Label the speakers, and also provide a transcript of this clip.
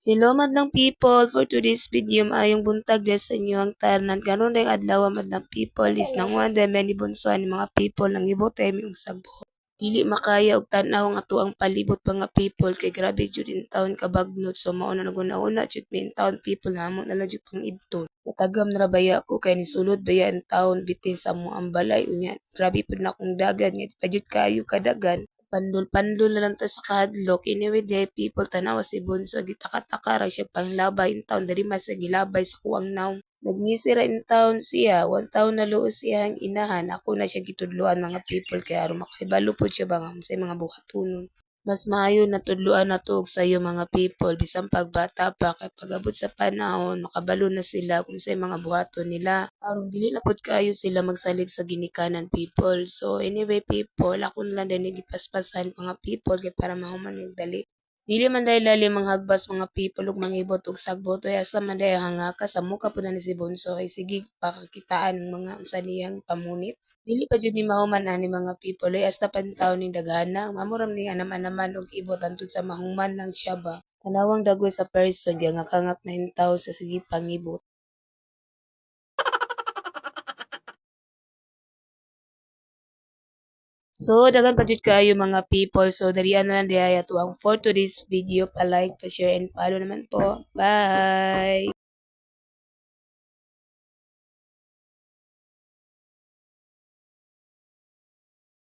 Speaker 1: Hello madlang people, for today's video maayong buntag dyan sa inyong tanan. Karon ring adlaw madlang people is nang one day many bunso ni mga people nang ibote mi og sagbo. Dili makaya og tan-aw nga ato ang palibot mga people kay grabe jud in town kabagnot, so mao na naguna-una jud mi in town people namo na lang jud pang ibton. Natagam na ra baya ko kay nisulod baya in town bitin sa mo ang balay unya. Grabe pud na akong dagan nga di pa jud kayo kadagan. Pandol-pandol na lang ta sa kahadlok. Anyway, the people tanawa si Bunso. Gitaka-taka ra siya panglabay in town. Dari mas sa gilabay sa kuwang naong. Nagmisi ra in town siya. One town na luos siya ang inahan. Ako na siya gitudluan mga people. Kaya aron makahibalo po siya ba nga sa mga buhatunon. Mas maayo na tudluan na to og sayo mga people bisan pagbata pa kay pagabot sa panahon makabalo na sila kung sa mga buhaton nila aron dili na pud kayo sila magsalig sa ginikanan people. So anyway people, ako na lang din gipaspasan mga people kay para mahuman og dali. Dili man dahil lalim ang hagbas mga people ug mangibot og sagbo to asa man dahil hanga ka sa muka pud na ni si Bonso ay sige pakakitaan ng mga unsa niyang pamunit. Dili pa jud mi mahuman ani mga people ay hasta pantaw ning daghana mamuram ni anam-anaman og ibot antud sa mahuman lang siya ba. Tanawang dagoy sa person kaya nga kangak na intaw sa sige pangibot. So, daghan pa jud kaayo mga people. So, dalian na lang diaya to ang for today's video. Pa-like, pa-share, and follow naman po. Bye!